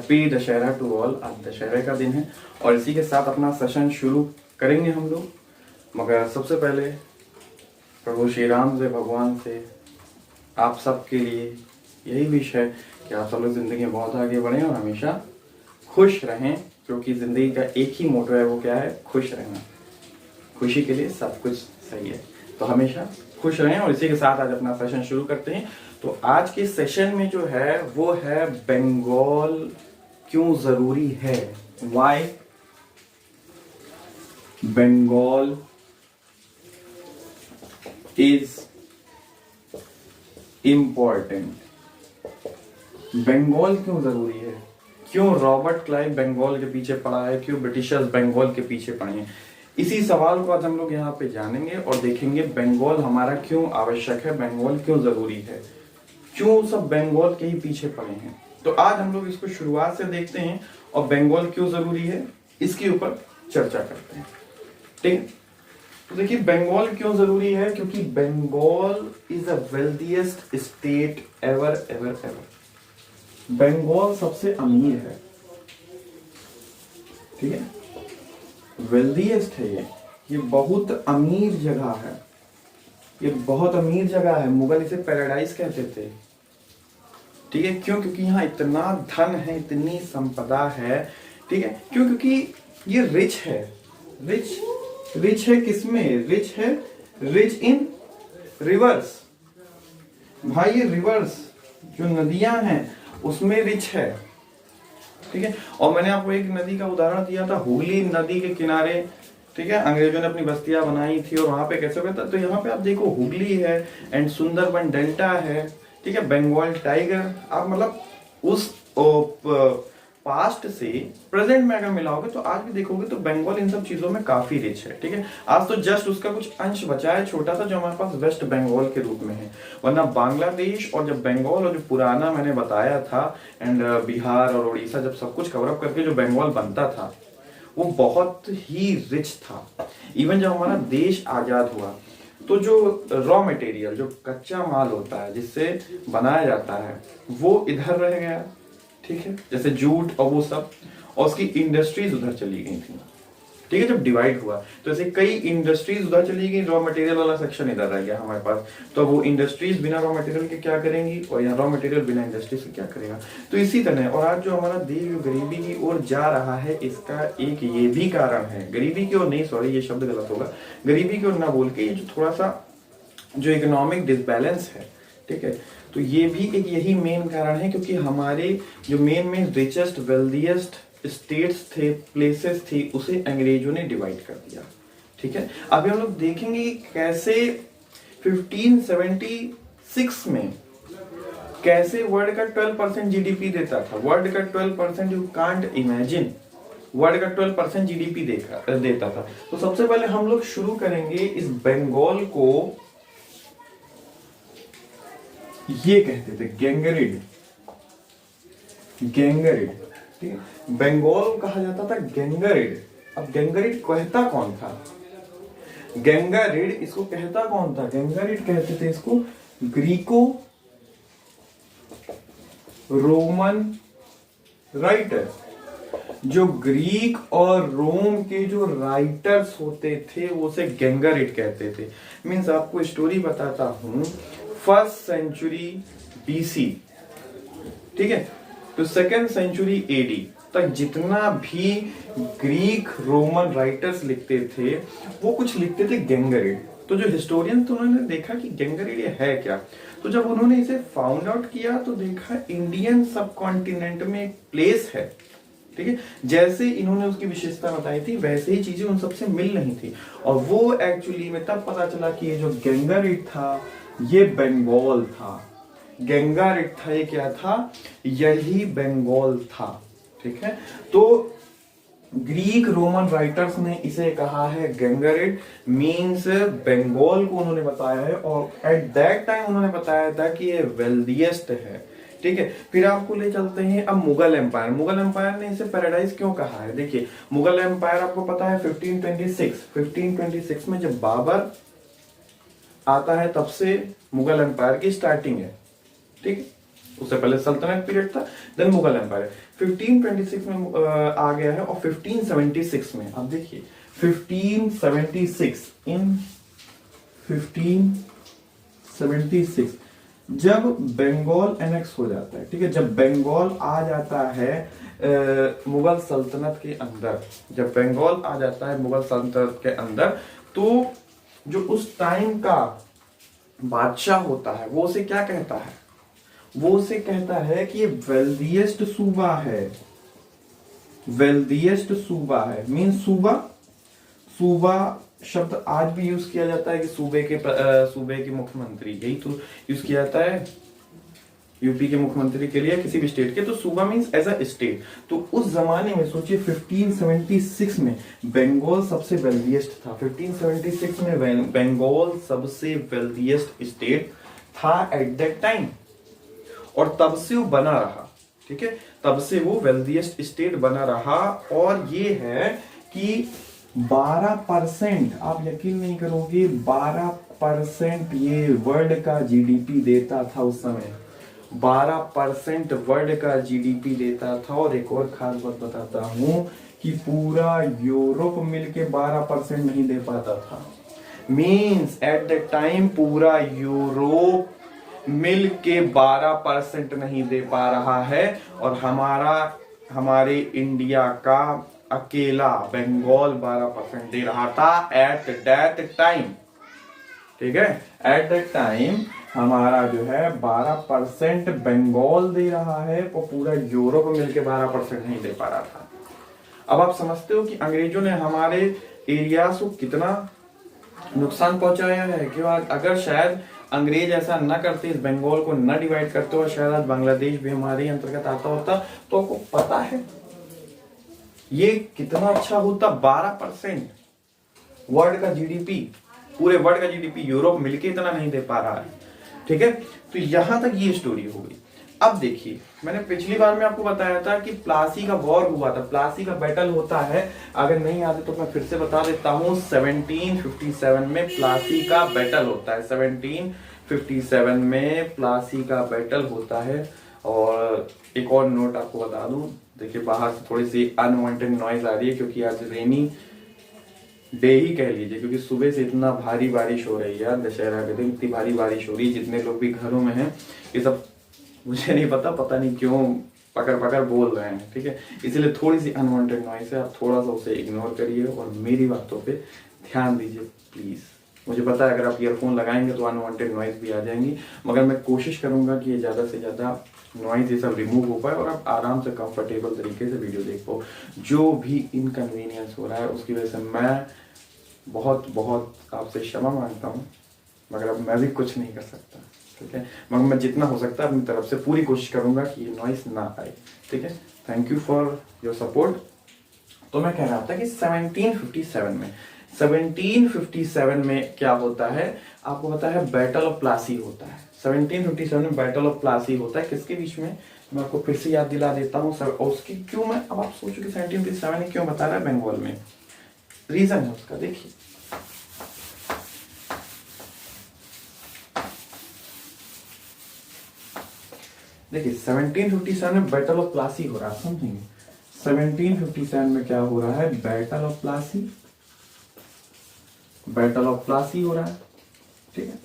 Happy Dussehra to all. आज दशहरे का दिन है और इसी के साथ अपना सेशन शुरू करेंगे हम लोग। मगर सबसे पहले प्रभु श्री राम से, भगवान से आप सबके लिए यही विश है कि आप सब लोग ज़िंदगी में बहुत आगे बढ़ें और हमेशा खुश रहें, क्योंकि ज़िंदगी का एक ही मोटो है, वो क्या है? खुश रहना। खुशी के लिए सब कुछ सही है, तो हमेशा खुश रहें। और इसी के साथ आज अपना सेशन शुरू करते हैं। तो आज के सेशन में जो है वो है बंगाल क्यों जरूरी है, why Bengal is important. Bengal क्यों जरूरी है, क्यों रॉबर्ट क्लाइव बंगाल के पीछे पड़ा है, क्यों ब्रिटिशर्स बंगाल के पीछे पड़े हैं। इसी सवाल को आज हम लोग यहाँ पे जानेंगे और देखेंगे बंगाल हमारा क्यों आवश्यक है, बंगाल क्यों जरूरी है, क्यों सब बंगाल के ही पीछे पड़े हैं। तो आज हम लोग इसको शुरुआत से देखते हैं और बंगाल क्यों जरूरी है इसके ऊपर चर्चा करते हैं। ठीक है, तो देखिए बंगाल क्यों जरूरी है, क्योंकि Bengal is the wealthiest state ever ever ever. Bengal सबसे अमीर है, ठीक है, वेल्थीएस्ट है ये बहुत अमीर जगह है, ये बहुत अमीर जगह है। मुगल इसे पैराडाइज कहते थे, ठीक है। क्यों? क्योंकि यहाँ इतना धन है, इतनी संपदा है, ठीक है। क्यों? क्योंकि ये रिच है। रिच है किसमें? रिच है, रिच इन रिवर्स। भाई ये रिवर्स जो नदियां हैं उसमें रिच है, ठीक है। और मैंने आपको एक नदी का उदाहरण दिया था, हुगली नदी के किनारे, ठीक है, अंग्रेजों ने अपनी बस्तियां बनाई थी और वहां पे कैसे होता था। तो यहाँ पे आप देखो हुगली है एंड सुंदरबन डेल्टा है, ठीक है, बंगाल टाइगर। आप मतलब उस पास्ट से प्रेजेंट में अगर मिलाओगे तो आज भी देखोगे तो बंगाल इन सब चीजों में काफी रिच है, ठीक है। आज तो जस्ट उसका कुछ अंश बचा है छोटा सा, जो हमारे पास वेस्ट बंगाल के रूप में है। वरना बांग्लादेश और जब बंगाल और जो पुराना मैंने बताया था एंड बिहार और उड़ीसा, जब सब कुछ कवर अप करके जो बंगाल बनता था वो बहुत ही रिच था। इवन जब हमारा देश आजाद हुआ तो जो रॉ मटेरियल, जो कच्चा माल होता है जिससे बनाया जाता है, वो इधर रह गया, ठीक है, जैसे जूट और वो सब, और उसकी इंडस्ट्रीज उधर चली गई थी, ठीक है। जब डिवाइड हुआ तो ऐसे कई इंडस्ट्रीज उधर चली गई, रॉ मटेरियल वाला सेक्शन इधर रह गया हमारे पास। तो वो इंडस्ट्रीज बिना रॉ मटेरियल के क्या करेंगी और यहाँ रॉ मटेरियल बिना इंडस्ट्रीज के क्या करेगा। तो इसी तरह और आज जो हमारा देश गरीबी की ओर जा रहा है, इसका एक ये भी कारण है, गरीबी की ओर नहीं, सॉरी ये शब्द गलत होगा, गरीबी की ओर ना बोल के ये जो थोड़ा सा जो इकोनॉमिक डिसबैलेंस है, ठीक है, तो ये भी एक यही मेन कारण है। क्योंकि हमारे जो मेन रिचेस्ट वेल्थीएस्ट स्टेट्स थे, प्लेसेस थी, उसे अंग्रेजों ने डिवाइड कर दिया, ठीक है। अभी हम लोग देखेंगे कि कैसे 1576 में कैसे वर्ल्ड का 12% जीडीपी देता था। वर्ल्ड का 12%, यू कांट इमेजिन, वर्ल्ड का 12% जीडीपी देता था। तो सबसे पहले हम लोग शुरू करेंगे इस बंगाल को, ये कहते थे गैंगरिड, ठीक है, बंगाल कहा जाता था गैंगरिड। अब गैंगरिड कहता कौन था? गैंगरिड इसको कहता कौन था? गैंगरिड कहते थे इसको ग्रीको रोमन राइटर। जो ग्रीक और रोम के जो राइटर्स होते थे वो उसे गैंगरिड कहते थे। मीन्स आपको स्टोरी बताता हूं, 1st सेंचुरी बीसी, ठीक है, तो 2nd सेंचुरी एडी तक जितना भी ग्रीक रोमन राइटर्स लिखते थे वो कुछ लिखते थे गैंगरिड। तो जो हिस्टोरियन तो उन्होंने देखा कि गैंगरिड ये है क्या। तो जब उन्होंने इसे फाउंड आउट किया तो देखा इंडियन सब कॉन्टिनेंट में एक प्लेस है, ठीक है, जैसे इन्होंने उसकी विशेषता बताई थी वैसे ही चीजें उन सबसे मिल रही थी। और वो एक्चुअली में तब पता चला कि ये जो गैंगरिड था ये बंगाल था। गैंगरिड था, ये क्या था? यही बंगाल था, ठीक है। तो ग्रीक रोमन राइटर्स ने इसे कहा है गैंगरिड, मीन्स बंगाल को उन्होंने बताया है। और एट दैट टाइम उन्होंने बताया था कि ये वेल्थीएस्ट है, ठीक है। फिर आपको ले चलते हैं अब मुगल एम्पायर। मुगल एम्पायर ने इसे पैराडाइज क्यों कहा है? देखिए मुगल एम्पायर आपको पता है 1526 में जब बाबर आता है तब से मुगल एम्पायर की स्टार्टिंग है, ठीक। उससे पहले सल्तनत पीरियड था, देन मुगल एम्पायर। 1526 में आ गया है। और 1576 में आप देखिए 1576 इन 1576 जब बंगाल एनेक्स हो जाता है, ठीक है, जब बंगाल आ जाता है मुगल सल्तनत के अंदर, जब बंगाल आ जाता है मुगल सल्तनत के अंदर, तो जो उस टाइम का बादशाह होता है वो उसे क्या कहता है, वो उसे कहता है कि ये वेल्दिएस्ट सूबा है, वेल्दिएस्ट सूबा है। मीन सूबा, सूबा शब्द आज भी यूज किया जाता है कि सूबे के मुख्यमंत्री, यही तो यूज किया जाता है यूपी के मुख्यमंत्री के लिए, किसी भी स्टेट के। तो सूबा मींस एज अ स्टेट। तो उस जमाने में सोचिए 1576 में बंगाल सबसे वेल्दिएस्ट था। 1576 में बंगाल सबसे वेल्दिएस्ट स्टेट था एट दैट टाइम, और तब से वो बना रहा, ठीक है, तब से वो वेल्दिएस्ट स्टेट बना रहा। और ये है कि 12%, आप यकीन नहीं करोगे, 12% ये वर्ल्ड का जीडीपी देता था उस समय, 12% वर्ल्ड का जीडीपी देता था। और एक और खास बात बताता हूं कि पूरा यूरोप मिलके 12% नहीं दे पाता था। मींस एट द टाइम पूरा यूरोप मिल के 12% नहीं दे पा रहा है, और हमारे इंडिया का अकेला बंगाल 12% दे रहा था एट दैट टाइम, ठीक है। एट दैट टाइम हमारा जो है 12% बंगाल दे रहा है, और पूरा यूरोप मिलके 12% नहीं दे पा रहा था। अब आप समझते हो कि अंग्रेजों ने हमारे एरिया को कितना नुकसान पहुंचाया है। कि अगर शायद अंग्रेज ऐसा न करते, इस बंगाल को न डिवाइड करते, और शायद आज बांग्लादेश भी हमारे अंतर्गत आता होता, तो आपको पता है ये कितना अच्छा होता। 12% वर्ल्ड का जीडीपी, पूरे वर्ल्ड का जीडीपी यूरोप मिलके इतना नहीं दे पा रहा है, ठीक है। तो यहां तक ये स्टोरी हो गई। अब देखिए, मैंने पिछली बार में आपको बताया था कि प्लासी का वॉर हुआ था, प्लासी का बैटल होता है। अगर नहीं आते तो मैं फिर से बता देता हूं, 1757 में प्लासी का बैटल होता है। 1757 में प्लासी का बैटल होता है। और एक और नोट आपको बता दूं, देखिए बाहर से थोड़ी सी अनवांटेड नॉइज आ रही है, क्योंकि आज रेनी डे ही कह लीजिए, क्योंकि सुबह से इतना भारी बारिश हो रही है। दशहरा के दिन इतनी भारी बारिश हो रही है, जितने लोग भी घरों में हैं, ये सब मुझे नहीं पता नहीं क्यों पकड़ पकड़ बोल रहे हैं, ठीक है। इसलिए थोड़ी सी अनवांटेड नॉइस है, आप थोड़ा सा उसे इग्नोर करिए और मेरी बातों पे ध्यान दीजिए प्लीज। मुझे पता है अगर आप ईयरफोन लगाएंगे तो अनवांटेड नॉइस भी आ जाएंगी, मगर मैं कोशिश करूंगा कि ये ज्यादा से ज्यादा नॉइज ये सब रिमूव हो पाए और आप आराम से कंफर्टेबल तरीके से वीडियो देख पाओ। जो भी इनकन्वीनियंस हो रहा है उसकी वजह से मैं बहुत बहुत आपसे क्षमा मांगता हूँ, मगर अब मैं भी कुछ नहीं कर सकता, ठीक है। मगर मैं जितना हो सकता है अपनी तरफ से पूरी कोशिश करूंगा कि ये नॉइस ना आए, ठीक है। Thank you for your support. तो मैं कह रहा था कि 1757 में क्या होता है, आपको पता है बैटल ऑफ प्लासी होता है। 1757 में बैटल ऑफ प्लासी होता है, किसके बीच में, मैं आपको फिर से याद दिला देता हूँ। और उसकी क्यों, मैं अब आप सोचो कि 1757 ने क्यों बता रहा है बंगाल में, रीजन है उसका। देखिए देखिए 1757 में बैटल ऑफ प्लासी हो रहा है, समझेंगे। 1757 में क्या हो रहा है, battle of Plassey, battle of Plassey हो रहा है, ठीक है,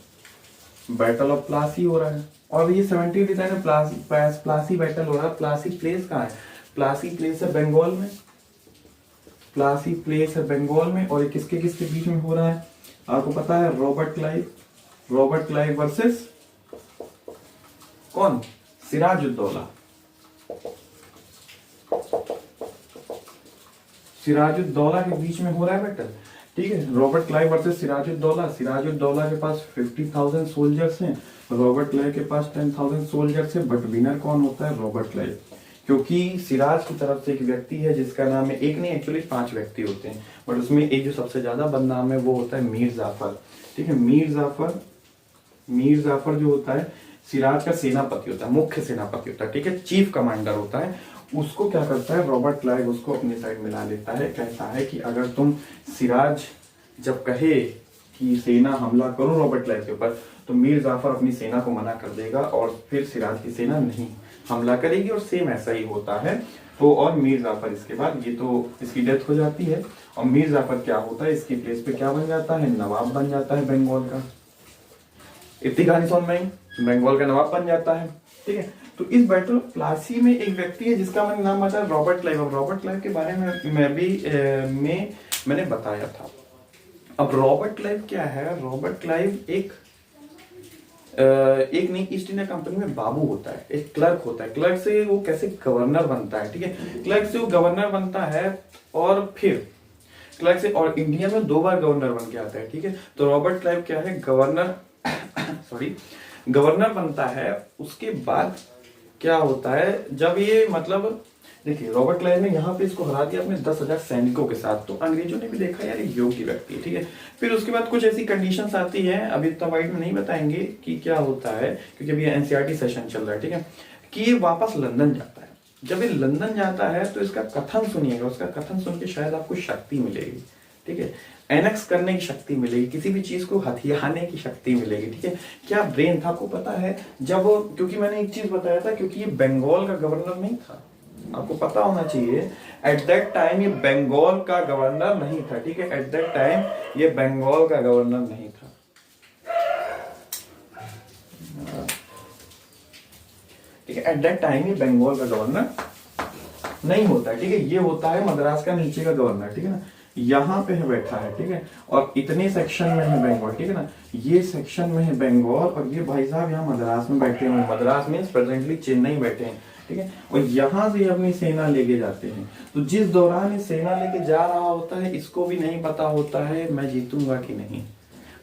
बैटल ऑफ प्लासी हो रहा है। और ये 1757 में प्लासी बैटल हो रहा है। प्लासी प्लेस कहाँ है, प्लासी प्लेस है बंगाल में, प्लासी प्लेस है बंगाल में। और किसके किसके बीच में हो रहा है, आपको पता है, रॉबर्ट क्लाइव वर्सेस कौन, सिराजुद्दौला, सिराजुद्दौला के बीच में हो रहा है बैटल, ठीक है। Robert Clive versus Sirajuddaulah. Sirajuddaulah के पास 50,000 सोल्जर्स हैं, रॉबर्ट क्लाइव के पास 10,000 सोल्जर्स हैं। बट विनर कौन होता है, रॉबर्ट क्लाइव, क्योंकि सिराज की तरफ से एक व्यक्ति है जिसका नाम है, एक नहीं एक्चुअली 5 व्यक्ति होते हैं, बट उसमें एक जो सबसे ज्यादा बदनाम है वो होता है मीर जाफर, ठीक है। मीर जाफर जो होता है सिराज का सेनापति होता है, मुख्य सेनापति होता है, ठीक है, चीफ कमांडर होता है। उसको क्या करता है रॉबर्ट क्लाइव, उसको अपनी साइड मिला लेता है। कहता है कि अगर तुम, सिराज जब कहे कि सेना हमला करो रॉबर्ट क्लाइव के ऊपर, तो मीर जाफर अपनी सेना को मना कर देगा और फिर सिराज की सेना नहीं हमला करेगी। और सेम ऐसा ही होता है। तो और मीर जाफर इसके बाद, ये तो इसकी डेथ हो जाती है। और मीर जाफर क्या होता है, इसकी प्लेस पे क्या बन जाता है, नवाब बन जाता है बंगाल का। इतनी कहानी समझ में आई, बंगाल का नवाब बन जाता है। ठीक है, तो इस बैटल ऑफ प्लासी में एक व्यक्ति है जिसका मैंने नाम बताया रॉबर्ट क्लाइव। अब रॉबर्ट क्लाइव के बारे में मैंने बताया था। अब रॉबर्ट क्लाइव क्या है, रॉबर्ट क्लाइव एक नहीं, ईस्ट इंडिया कंपनी में बाबू होता है, एक क्लर्क होता है। क्लर्क से वो कैसे गवर्नर बनता है, ठीक है, क्लर्क से वो गवर्नर बनता है और फिर क्लर्क से और इंडिया में 2 बार गवर्नर बन के आता है। ठीक है, तो रॉबर्ट क्लाइव क्या है, गवर्नर सॉरी गवर्नर बनता है। उसके बाद क्या होता है, जब ये मतलब देखिए रॉबर्ट क्लाइव ने यहाँ पे इसको हरा दिया अपने 10,000 सैनिकों के साथ, तो अंग्रेजों ने भी देखा यार ये योग्य व्यक्ति है। ठीक है, फिर उसके बाद कुछ ऐसी कंडीशंस आती हैं, अभी इतना वाइड में नहीं बताएंगे कि क्या होता है, क्योंकि अभी एनसीईआरटी सेशन चल रहा है। ठीक है, कि ये वापस लंदन जाता है। जब ये लंदन जाता है तो इसका कथन सुनिएगा, उसका कथन सुन के शायद आपको शक्ति मिलेगी। ठीक है, एनेक्स करने की शक्ति मिलेगी, किसी भी चीज को हथियाने की शक्ति मिलेगी। ठीक है, क्या ब्रेन था, आपको पता है जब, क्योंकि मैंने एक चीज बताया था, क्योंकि ये बंगाल का गवर्नर नहीं था, आपको पता होना चाहिए एट दैट टाइम ये बंगाल का गवर्नर नहीं था। ठीक है, एट दैट टाइम ये बंगाल का गवर्नर नहीं था। ठीक है, एट दैट टाइम ये बंगाल का गवर्नर नहीं होता है। ठीक है, ये होता है मद्रास का नीचे का गवर्नर। ठीक है ना, यहाँ पे है बैठा है। ठीक है, और इतने सेक्शन में है बंगाल। ठीक है ना, ये सेक्शन में है बंगाल और ये भाई साहब यहाँ मद्रास में बैठे हुए, मद्रास मीन्स प्रेजेंटली चेन्नई बैठे हैं। ठीक है, और यहाँ से अपनी सेना लेके जाते हैं। तो जिस दौरान ये सेना लेके जा रहा होता है, इसको भी नहीं पता होता है मैं जीतूंगा कि नहीं,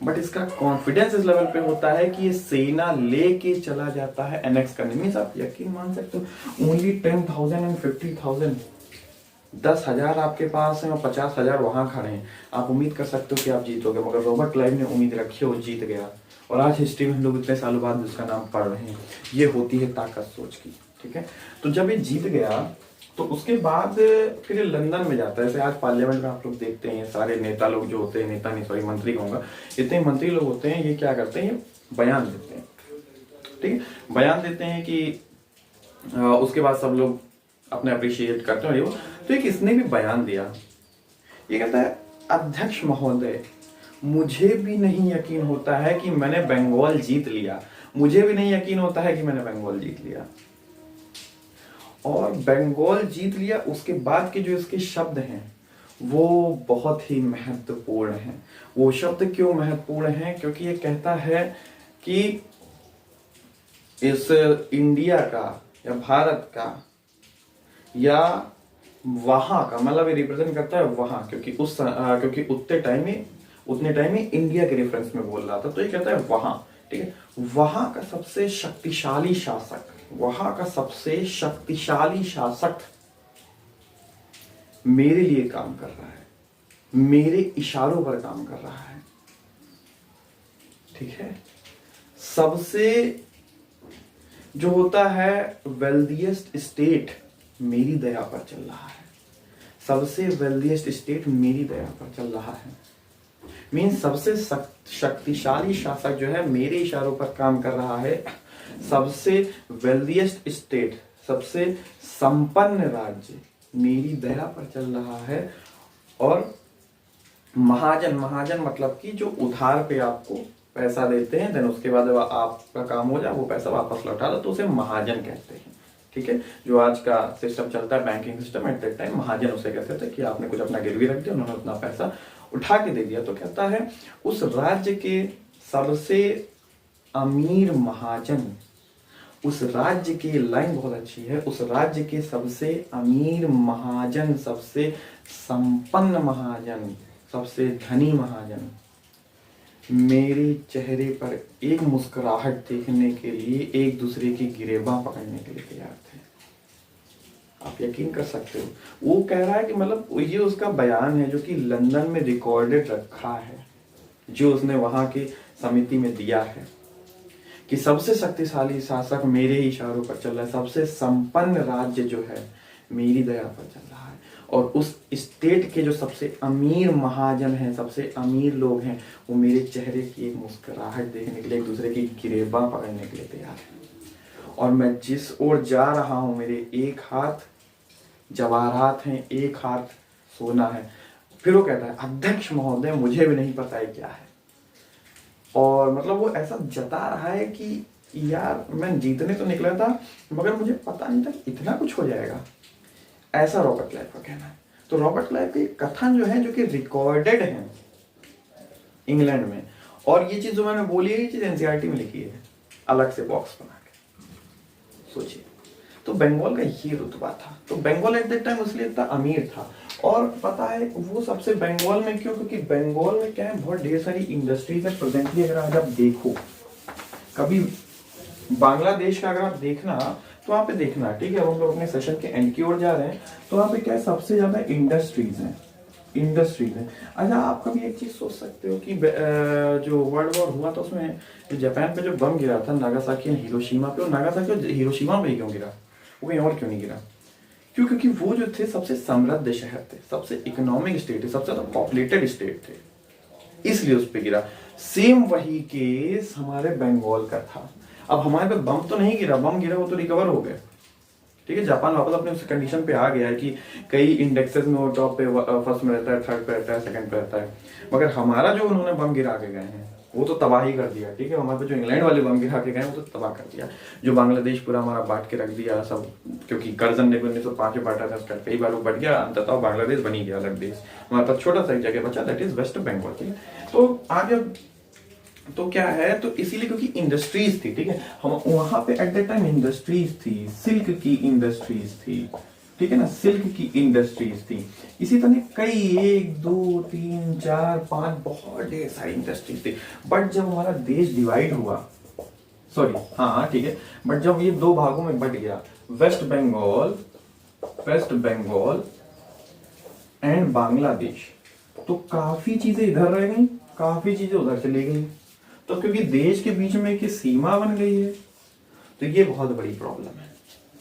बट इसका कॉन्फिडेंस इस लेवल पे होता है कि ये सेना लेके चला जाता है एनेक्स करने में। आप यकीन मान सकते हो, ओनली 10,000 एंड 50,000, 10,000 आपके पास है और 50,000 वहां खड़े हैं। आप उम्मीद कर सकते हो कि आप जीतोगे, मगर रॉबर्ट क्लाइव ने उम्मीद रखी और जीत गया। और आज हिस्ट्री में हम लोग इतने सालों बाद उसका नाम पढ़ रहे हैं। ये होती है ताकत सोच की। ठीक है, तो जब ये जीत गया तो उसके बाद फिर लंदन में जाता है। जैसे आज पार्लियामेंट में आप लोग देखते हैं सारे नेता लोग जो होते हैं, नेता नहीं सॉरी मंत्री कहूंगा, इतने मंत्री लोग होते हैं, ये क्या करते हैं, बयान देते हैं। ठीक है, बयान देते हैं कि उसके बाद सब लोग अपने अप्रिशिएट करते हैं। तो एक इसने भी बयान दिया, ये कहता है अध्यक्ष महोदय, मुझे भी नहीं यकीन होता है कि मैंने बंगाल जीत लिया, मुझे भी नहीं यकीन होता है कि मैंने बंगाल जीत लिया। और बंगाल जीत लिया, उसके बाद के जो इसके शब्द हैं वो बहुत ही महत्वपूर्ण हैं। वो शब्द क्यों महत्वपूर्ण हैं, क्योंकि ये कहता है कि इस इंडिया का या भारत का या वहां का, मतलब ये रिप्रेजेंट करता है वहां, क्योंकि क्योंकि उतने टाइम में इंडिया के रेफरेंस में बोल रहा था, तो ये कहता है वहां। ठीक है, वहां का सबसे शक्तिशाली शासक, वहां का सबसे शक्तिशाली शासक मेरे लिए काम कर रहा है, मेरे इशारों पर काम कर रहा है। ठीक है, सबसे जो होता है वेल्दीएस्ट स्टेट मेरी दया पर चल रहा है, सबसे वेल्दीएस्ट स्टेट मेरी दया पर चल रहा है। मीन सबसे शक्तिशाली शासक जो है मेरे इशारों पर काम कर रहा है, सबसे वेल्दीएस्ट स्टेट, सबसे संपन्न राज्य मेरी दया पर चल रहा है। और महाजन, महाजन मतलब कि जो उधार पे आपको पैसा देते हैं, देन उसके बाद आपका काम हो जाए वो पैसा वापस लौटा दो, तो उसे महाजन कहते हैं। ठीक है, जो आज का सिस्टम चलता है banking system, at that time महाजन उसे कहते थे कि आपने कुछ अपना गिरवी रख दिया, उन्होंने उतना पैसा उठा के दे दिया। तो कहता है उस राज्य के सबसे अमीर महाजन, उस राज्य की लाइन बहुत अच्छी है, उस राज्य के सबसे अमीर महाजन, सबसे संपन्न महाजन, सबसे धनी महाजन मेरे चेहरे पर एक मुस्कुराहट देखने के लिए एक दूसरे की गिरेबां पकड़ने के लिए तैयार थे। आप यकीन कर सकते हो, वो कह रहा है कि मतलब ये उसका बयान है जो कि लंदन में रिकॉर्डेड रखा है, जो उसने वहां की समिति में दिया है कि सबसे शक्तिशाली शासक मेरे ही इशारों पर चल रहा है, सबसे संपन्न राज्य जो है मेरी दया पर चल रहा है, और उस स्टेट के जो सबसे अमीर महाजन हैं, सबसे अमीर लोग हैं, वो मेरे चेहरे की एक मुस्कुराहट देखने के लिए एक दूसरे की गिरेबां पकड़ने के लिए तैयार है। और मैं जिस ओर जा रहा हूं, मेरे एक हाथ जवाहरात हैं, एक हाथ सोना है। फिर वो कहता है अध्यक्ष महोदय मुझे भी नहीं पता है क्या है। और मतलब वो ऐसा जता रहा है कि यार मैं जीतने तो निकला था मगर मुझे पता नहीं था कि इतना कुछ हो जाएगा। ऐसा रॉबर्ट क्लाइव का कहना है। तो रॉबर्ट क्लाइव के कथन जो है जो कि रिकॉर्डेड है इंग्लैंड में, और ये चीज जो मैंने बोली है ये चीज एनसीईआरटी में लिखी है अलग से बॉक्स बना के। सोचिए, तो बंगाल का ये रुतबा था। तो बंगाल एट दैट टाइम इसलिए इतना अमीर था। और पता है वो सबसे बंगाल में क्यों, क्योंकि बंगाल में क्या है बहुत ढेर सारी इंडस्ट्रीज है प्रेजेंटली। अगर आज आप देखो कभी बांग्लादेश का अगर आप देखना तो वहाँ पे देखना, ठीक है, हम लोग अपने सेशन के एंड की ओर जा रहे हैं, तो वहाँ पे क्या है सबसे ज्यादा इंडस्ट्रीज हैं। अच्छा आप कभी एक चीज सोच सकते हो कि जो वर्ल्ड वॉर हुआ था उसमें जो जापान पे जो बम गिरा था नागासाकी और हिरोशिमा पे, और नागासाकी और हिरोशिमा पे ही क्यों गिरा, वो कहीं और क्यों नहीं गिरा? क्यों? क्योंकि वो जो थे सबसे समृद्ध शहर थे, सबसे इकोनॉमिक स्टेट थे, सबसे ज्यादा पॉपुलेटेड स्टेट थे, इसलिए उस पे गिरा। सेम वही केस हमारे बंगाल का था। अब हमारे पे बम तो नहीं गिरा, बम गिरा वो तो रिकवर हो गए, ठीक है, जापान वापस अपने उस कंडीशन पे आ गया है कि कई इंडेक्सेस में वो टॉप पे फर्स्ट में रहता है, थर्ड पे रहता है, सेकंड पे रहता है। मगर हमारा जो उन्होंने बम गिरा के गए हैं वो तो तबाही कर दिया, ठीक है, हमारे पे जो इंग्लैंड वाले बम गिरा के गए वो तो तबाह कर दिया। जो बांग्लादेश पूरा हमारा बांट के रख दिया सब, क्योंकि कर्जन ने 1905 में बांटा था, उसका कई बार वो बढ़ गया, अंततः बांग्लादेश बनी गया अलग देश। हमारे पास छोटा सा एक जगह बचा, दैट इज वेस्ट बंगाल, ठीक है। तो आगे तो क्या है, तो इसीलिए क्योंकि इंडस्ट्रीज थी, ठीक है, हम वहां पे एट दैट टाइम इंडस्ट्रीज थी, सिल्क की इंडस्ट्रीज थी, ठीक है ना, सिल्क की इंडस्ट्रीज थी। इसी तरह कई 1 2 3 4 5 बहुत ढेर सारी इंडस्ट्रीज थी। बट जब हमारा देश डिवाइड हुआ, सॉरी हाँ ठीक है, बट जब ये दो भागों में बट गया, वेस्ट बंगाल एंड बांग्लादेश, तो काफी चीजें इधर रह गई, काफी चीजें उधर चली गई। तो क्योंकि देश के बीच में एक सीमा बन गई है, तो ये बहुत बड़ी प्रॉब्लम है,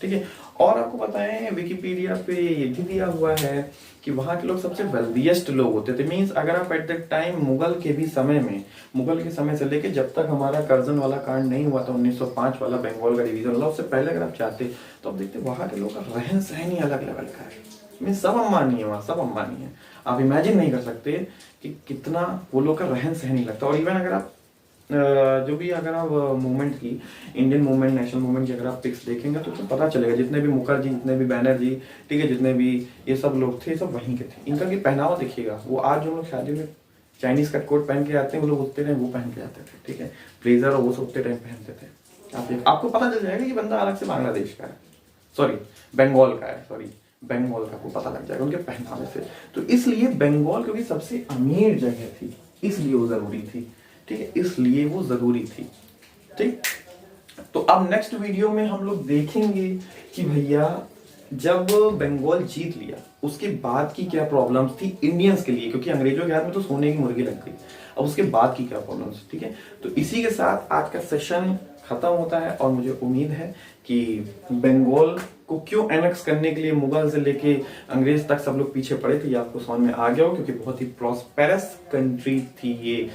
ठीक है। और आपको पता है विकिपीडिया पे ये भी दिया हुआ है कि वहां के लोग सबसे वेल्दीएस्ट लोग होते थे। मींस अगर आप एट दैट टाइम मुगल के समय से लेके जब तक हमारा कर्जन वाला कांड नहीं हुआ था 1905 वाला बंगाल का डिवीजन वाला, उससे पहले अगर आप चाहते तो आप देखते वहां के लोग का रहन सहन ही अलग लेवल का है। मीन्स सब अंबानी है वहां, सब अंबानी है। आप इमेजिन नहीं कर सकते कि कितना वो लोग का रहन सहन ही लगता है। और इवन अगर आप जो भी अगर आप मूवमेंट की, इंडियन मूवमेंट, नेशनल मूवमेंट की अगर आप पिक्स देखेंगे तो उसमें पता चलेगा जितने भी मुखर्जी, जितने भी बैनर्जी, ठीक है, जितने भी ये सब लोग थे सब वहीं के थे। इनका की पहनावा देखिएगा, वो आज जो लोग शादी में चाइनीज कट कोट पहन के आते हैं वो लोग उतने टाइम वो पहन के आते थे, ठीक है, ब्लेजर और वो सब उतने टाइम पहनते थे। आपको पता चल जाएगा कि बंदा अलग से बांग्लादेश का है, सॉरी बंगाल का है, सॉरी बंगाल का, को पता लग जाएगा उनके पहनावे से। तो इसलिए बंगाल क्योंकि सबसे अमीर जगह थी इसलिए वो जरूरी थी, ठीक है, इसलिए वो जरूरी थी, ठीक। तो अब नेक्स्ट वीडियो में हम लोग देखेंगे कि भैया जब बंगाल जीत लिया उसके बाद की क्या प्रॉब्लम्स थी इंडियंस के लिए, क्योंकि अंग्रेजों के हाथ में तो सोने की मुर्गी लग गई। अब उसके बाद की क्या प्रॉब्लम्स, ठीक है। तो इसी के साथ आज का सेशन खत्म होता है और मुझे उम्मीद है कि बंगाल को क्यों एनेक्स करने के लिए मुगल से लेके अंग्रेज तक सब लोग पीछे पड़े थे ये आपको समझ में आ गया हो, क्योंकि बहुत ही प्रॉस्पेरस कंट्री थी ये,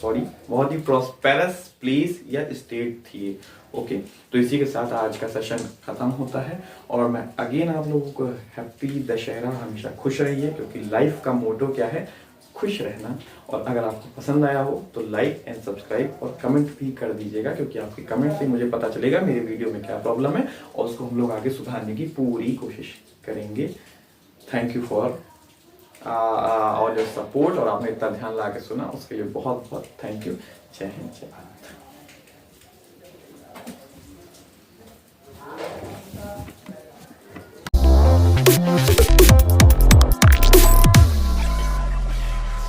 सॉरी बहुत ही प्रॉस्पेरस प्लेस या स्टेट थी ये। ओके, तो इसी के साथ आज का सेशन खत्म होता है और मैं अगेन आप लोगों को हैप्पी दशहरा, हमेशा खुश रहिए, क्योंकि लाइफ का मोटो क्या है, खुश रहना। और अगर आपको पसंद आया हो तो लाइक एंड सब्सक्राइब और कमेंट भी कर दीजिएगा, क्योंकि आपके कमेंट से मुझे पता चलेगा मेरे वीडियो में क्या प्रॉब्लम है और उसको हम लोग आगे सुधारने की पूरी कोशिश करेंगे। Thank you for all your support, और आपने इतना ध्यान ला के सुना उसके लिए बहुत बहुत थैंक यू। जय हिंद, जय भारत।